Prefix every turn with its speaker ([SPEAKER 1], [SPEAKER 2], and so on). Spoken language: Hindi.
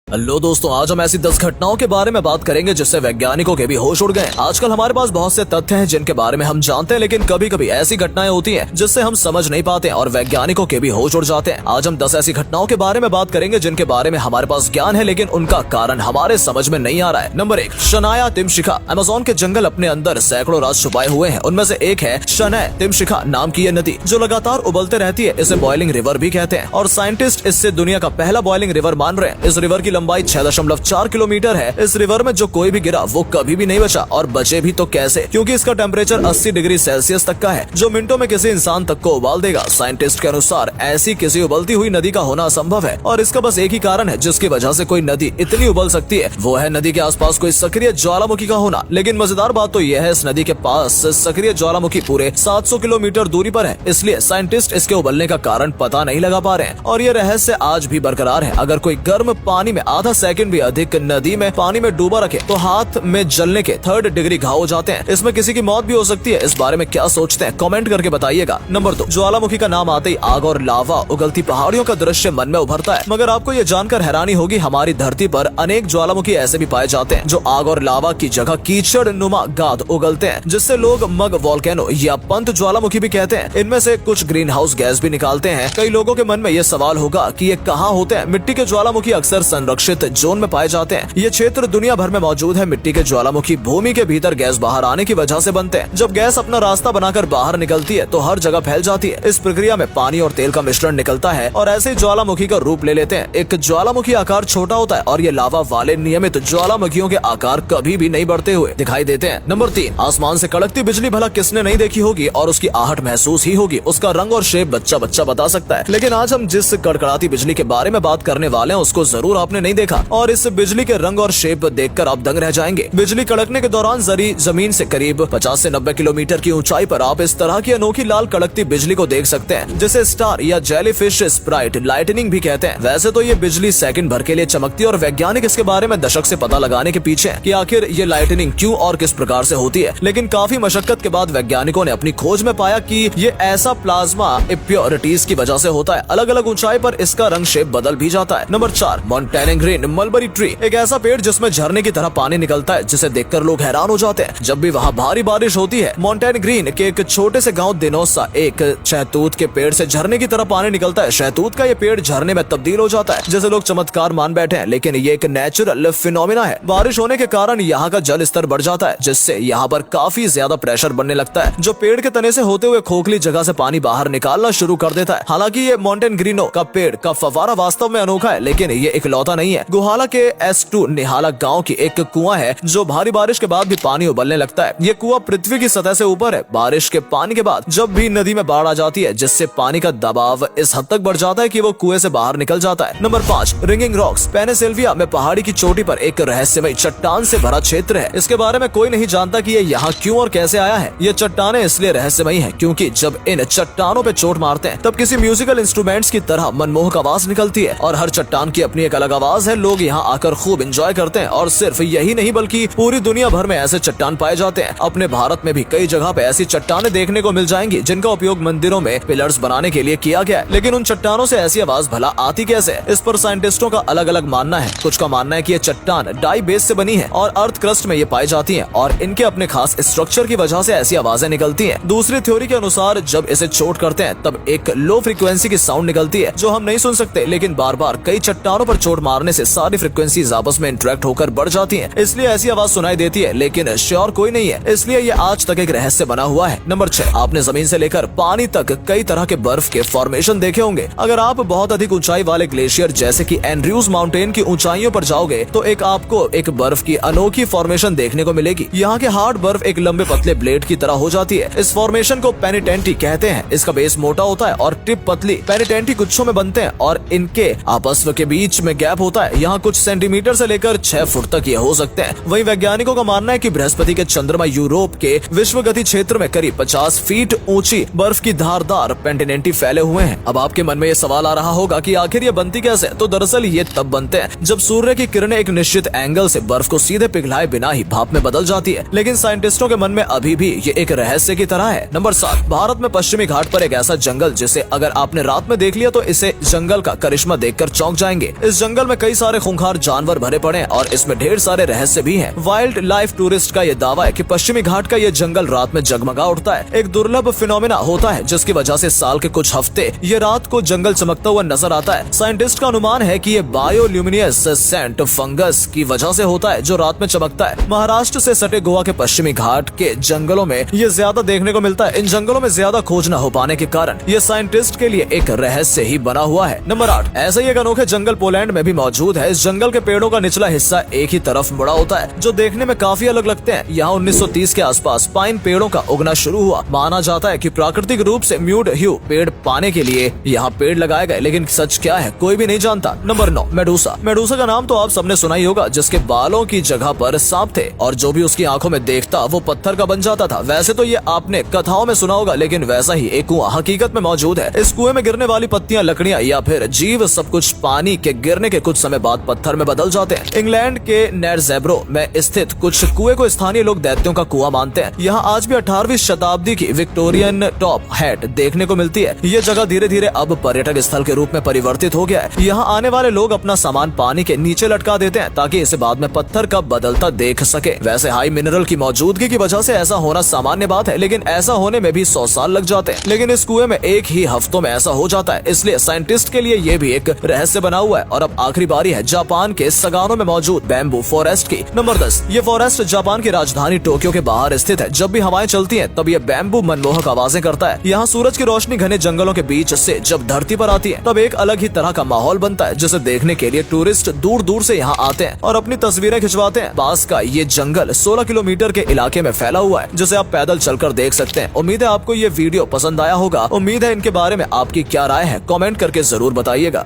[SPEAKER 1] हेलो दोस्तों, आज हम ऐसी 10 घटनाओं के बारे में बात करेंगे जिससे वैज्ञानिकों के भी होश उड़ गए। आजकल हमारे पास बहुत से तथ्य हैं जिनके बारे में हम जानते हैं, लेकिन कभी कभी ऐसी घटनाएं होती हैं जिससे हम समझ नहीं पाते और वैज्ञानिकों के भी होश उड़ जाते हैं। आज हम 10 ऐसी घटनाओं के बारे में बात करेंगे जिनके बारे में हमारे पास ज्ञान है, लेकिन उनका कारण हमारे समझ में नहीं आ रहा है। नंबर 1, शनाया तिमशिखा। अमेज़न के जंगल अपने अंदर सैकड़ों राज छुपाए हुए हैं। उनमें से एक है शनाया तिमशिखा नाम की यह नदी जो लगातार उबलते रहती है। इसे बॉइलिंग रिवर भी कहते हैं और साइंटिस्ट इससे दुनिया का पहला बॉइलिंग रिवर मान रहे हैं। इस रिवर की लंबाई 6.4 किलोमीटर है। इस रिवर में जो कोई भी गिरा वो कभी भी नहीं बचा, और बचे भी तो कैसे, क्योंकि इसका टेम्परेचर 80 डिग्री सेल्सियस तक का है जो मिनटों में किसी इंसान तक को उबाल देगा। साइंटिस्ट के अनुसार ऐसी किसी उबलती हुई नदी का होना असंभव है और इसका बस एक ही कारण है जिसकी वजह से कोई नदी इतनी उबल सकती है, वो है नदी के आसपास कोई सक्रिय ज्वालामुखी का होना। लेकिन मजेदार बात तो यह है इस नदी के पास सक्रिय ज्वालामुखी पूरे 700 किलोमीटर दूरी पर है, इसलिए साइंटिस्ट इसके उबलने का कारण पता नहीं लगा पा रहे हैं और ये रहस्य आज भी बरकरार है। अगर कोई गर्म पानी में आधा सेकंड भी अधिक नदी में पानी में डूबा रखे तो हाथ में जलने के 3rd डिग्री घाव हो जाते हैं। इसमें किसी की मौत भी हो सकती है। इस बारे में क्या सोचते हैं कमेंट करके बताइएगा। नंबर 2, ज्वालामुखी का नाम आते ही आग और लावा उगलती पहाड़ियों का दृश्य मन में उभरता है, मगर आपको ये जानकर हैरानी होगी हमारी धरती पर अनेक ज्वालामुखी ऐसे भी पाए जाते हैं जो आग और लावा की जगह कीचड़ नुमा गाद उगलते हैं, जिससे लोग मग वोल्केनो या पंत ज्वालामुखी भी कहते हैं। इनमें से कुछ ग्रीन हाउस गैस भी निकालते हैं। कई लोगों के मन में ये सवाल होगा कि ये कहाँ होते हैं। मिट्टी के ज्वालामुखी अक्सर संरक्षित जोन में पाए जाते हैं। ये क्षेत्र दुनिया भर में मौजूद है। मिट्टी के ज्वालामुखी भूमि के भीतर गैस बाहर आने की वजह से बनते हैं। जब गैस अपना रास्ता बनाकर बाहर निकलती है तो हर जगह फैल जाती है। इस प्रक्रिया में पानी और तेल का मिश्रण निकलता है और ऐसे ज्वालामुखी का रूप ले लेते हैं। एक ज्वालामुखी आकार छोटा होता है और ये लावा वाले नियमित ज्वालामुखियों के आकार कभी भी नहीं बढ़ते हुए दिखाई देते हैं। नंबर 3, आसमान से कड़कती बिजली भला किसने नहीं देखी होगी और उसकी आहट महसूस ही होगी। उसका रंग और शेप बच्चा बच्चा बता सकता है, लेकिन आज हम जिस कड़कड़ाती बिजली के बारे में बात करने वाले हैं उसको जरूर आपने नहीं देखा और इस बिजली के रंग और शेप देखकर आप दंग रह जाएंगे। बिजली कड़कने के दौरान जमीन से करीब 50 से 90 किलोमीटर की ऊंचाई पर आप इस तरह की अनोखी लाल कड़कती बिजली को देख सकते हैं, जिसे स्टार या जेलीफिश स्प्राइट लाइटनिंग भी कहते हैं। वैसे तो ये बिजली सेकंड भर के लिए चमकती है और वैज्ञानिक इसके बारे में दशक से पता लगाने के पीछे हैं कि आखिर ये लाइटनिंग क्यों और किस प्रकार से होती है। लेकिन काफी मशक्कत के बाद वैज्ञानिकों ने अपनी खोज में पाया कि ये ऐसा प्लाज्मा इम्प्योरिटीज की वजह से होता है। अलग अलग ऊंचाई पर इसका रंग शेप बदल भी जाता है। Number 4, montane green mulberry tree. एक ऐसा पेड़ जिसमें झरने की तरह पानी निकलता है, जिसे देखकर लोग हैरान हो जाते हैं जब भी वहाँ भारी बारिश होती है। मोंटेन ग्रीन के एक छोटे से गांव दिनोसा एक शहतूत के पेड़ से झरने की तरह पानी निकलता है। शहतूत का ये पेड़ झरने में तब्दील हो जाता है, जैसे लोग चमत्कार मान बैठे हैं, लेकिन ये एक नेचुरल फिनोमिना है। बारिश होने के कारण यहाँ का जल स्तर बढ़ जाता है, जिससे यहाँ पर काफी ज्यादा प्रेशर बनने लगता है, जो पेड़ के तने से होते हुए खोखली जगह से पानी बाहर निकालना शुरू कर देता है। हालांकि ये मोंटेन ग्रीनो का पेड़ का फवारा वास्तव में अनोखा है, लेकिन ये इकलौता नहीं है। गुहाला के S2 निहाला गाँव की एक कुआं है जो भारी बारिश के बाद भी पानी उबलने लगता है। ये कुआं पृथ्वी की सतह से ऊपर है। बारिश के पानी के बाद जब भी नदी में बाढ़ आ जाती है, जिससे पानी का दबाव इस हद तक बढ़ जाता है कि वो कुएं से बाहर निकल जाता है। Number 5, ringing rocks. पेनिसिल्विया में पहाड़ी की चोटी पर एक रहस्यमय चट्टान से भरा क्षेत्र है। इसके बारे में कोई नहीं जानता कि ये यहाँ क्यों और कैसे आया है। ये चट्टानें इसलिए रहस्यमयी है क्योंकि जब इन चट्टानों पे चोट मारते हैं तब किसी म्यूजिकल इंस्ट्रूमेंट्स की तरह मनमोहक आवाज निकलती है और हर चट्टान की अपनी एक अलग आवाज है। लोग यहाँ आकर खूब एंजॉय करते हैं और सिर्फ यही नहीं बल्कि पूरी दुनिया भर में ऐसे चट्टान पाए जाते हैं। अपने भारत में भी कई जगह पे ऐसी चट्टानें देखने को मिल जाएंगी जिनका उपयोग मंदिरों में पिलर्स बनाने के लिए किया गया है। लेकिन उन चट्टानों से ऐसी आवाज भला आती कैसे? इस पर साइंटिस्टों का अलग अलग मानना है। कुछ का मानना है कि ये चट्टान डाई बेस से बनी है और अर्थ क्रस्ट में ये पाई जाती हैं और इनके अपने खास स्ट्रक्चर की वजह से ऐसी आवाजें निकलती हैं। दूसरी थ्योरी के अनुसार जब इसे चोट करते हैं तब एक लो फ्रीक्वेंसी की साउंड निकलती है जो हम नहीं सुन सकते, लेकिन बार बार कई चट्टानों पर चोट मारने से सारी फ्रीक्वेंसीज आपस में इंटरेक्ट होकर बढ़ जाती हैं, इसलिए ऐसी आवाज सुनाई देती है, लेकिन श्योर कोई नहीं है, इसलिए ये आज तक एक रहस्य बना हुआ है। नंबर 6, आपने जमीन से लेकर पानी तक कई तरह के बर्फ के फॉर्मेशन देखे होंगे। अगर आप बहुत अधिक ऊंचाई वाले ग्लेशियर जैसे कि एंड्रयूज माउंटेन की ऊंचाइयों पर जाओगे तो आपको एक बर्फ की अनोखी फॉर्मेशन देखने को मिलेगी। यहाँ के हार्ड बर्फ एक लंबे पतले ब्लेड की तरह हो जाती है। इस फॉर्मेशन को पेनिटेंटी कहते हैं। इसका बेस मोटा होता है और टिप पतली। पेनिटेंटी गुच्छों में बनते हैं और इनके आपस के बीच में गैप होता है। यहाँ कुछ सेंटीमीटर से लेकर 6 फुट तक ये हो सकते हैं। वहीं वैज्ञानिकों का मानना है कि बृहस्पति के चंद्रमा यूरोप के विश्वगति क्षेत्र में करीब 50 फीट ऊंची बर्फ की धारदार पेंटिनेंटी फैले हुए हैं। अब आपके मन में ये सवाल आ रहा होगा कि आखिर ये बनती कैसे? तो दरअसल ये तब बनते हैं जब सूर्य की किरणें एक निश्चित एंगल से बर्फ को सीधे पिघलाए बिना ही भाप में बदल जाती है। लेकिन साइंटिस्टों के मन में अभी भी ये एक रहस्य की तरह है। नंबर 7, भारत में पश्चिमी घाट पर एक ऐसा जंगल जिसे अगर आपने रात में देख लिया तो इसे जंगल का करिश्मा देखकर चौंक जाएंगे। इस जंगल में कई सारे खूंखार जानवर भरे पड़े हैं और इसमें ढेर सारे रहस्य भी हैं। वाइल्ड लाइफ टूरिस्ट का ये दावा है कि पश्चिमी घाट का ये जंगल रात में जगमगा उठता है। एक दुर्लभ फिनोमेना होता है जिसकी वजह से साल के कुछ हफ्ते ये रात को जंगल चमकता हुआ नजर आता है। साइंटिस्ट का अनुमान है कि ये बायोल्यूमिनियस सेंट फंगस की वजह से होता है जो रात में चमकता है। महाराष्ट्र से सटे गोवा के पश्चिमी घाट के जंगलों में ये ज्यादा देखने को मिलता है। इन जंगलों में ज्यादा खोज न हो पाने के कारण ये साइंटिस्ट के लिए एक रहस्य ही बना हुआ है। नंबर 8, ऐसा ही एक अनोखे जंगल पोलैंड में भी मौजूद है। इस जंगल के पेड़ों का निचला हिस्सा एक ही तरफ मुड़ा होता है जो देखने में काफी अलग लगते हैं। यहाँ 1930 के आसपास पाइन पेड़ों का उगना शुरू हुआ। माना जाता है कि प्राकृतिक रूप से म्यूड ह्यू पेड़ पाने के लिए यहाँ पेड़ लगाए गए, लेकिन सच क्या है कोई भी नहीं जानता। Number 9, Medusa. मेडूसा का नाम तो आप सबने सुना ही होगा, जिसके बालों की जगह पर सांप थे और जो भी उसकी आंखों में देखता वो पत्थर का बन जाता था। वैसे तो ये आपने कथाओं में सुना होगा, लेकिन वैसा ही एक कुआं हकीकत में मौजूद है। इस कुएं में गिरने वाली पत्तियां, लकड़ियां या फिर जीव सब कुछ पानी के गिरने के कुछ समय बाद पत्थर में बदल जाते हैं। इंग्लैंड के नेरजेब्रो में स्थित कुछ कुएं को स्थानीय लोग दैत्यों का कुआं मानते हैं। यहाँ आज भी 18वीं शताब्दी की विक्टोरियन टॉप हैट देखने को मिलती है। ये जगह धीरे धीरे अब पर्यटक स्थल के रूप में परिवर्तित हो गया है। यहाँ आने वाले लोग अपना सामान पानी के नीचे लटका देते हैं ताकि इसे बाद में पत्थर का बदलता देख सके। वैसे हाई मिनरल की मौजूदगी की वजह से ऐसा होना सामान्य बात है, लेकिन ऐसा होने में भी 100 साल लग जाते हैं। लेकिन इस कुएं में एक ही हफ्तों में ऐसा हो जाता है, इसलिए साइंटिस्ट के लिए ये भी एक रहस्य बना हुआ है। और अब आखिरी बारी है जापान के सगानो में मौजूद बैम्बू फॉरेस्ट की। नंबर 10, ये फॉरेस्ट जापान की राजधानी टोक्यो के बाहर स्थित है। जब भी हवाएं चलती हैं तब ये बैम्बू मनमोहक आवाजें करता है। यहाँ सूरज की रोशनी घने जंगलों के बीच से जब धरती पर आती है तब एक अलग ही तरह का माहौल बनता है, जिसे देखने के लिए टूरिस्ट दूर दूर से यहाँ आते हैं और अपनी तस्वीरें खिंचवाते हैं। पास का ये जंगल 16 किलोमीटर के इलाके में फैला हुआ है, जिसे आप पैदल चलकर देख सकते हैं। उम्मीद है आपको ये वीडियो पसंद आया होगा। उम्मीद है इनके बारे में आपकी क्या राय है, कमेंट करके जरूर बताइएगा।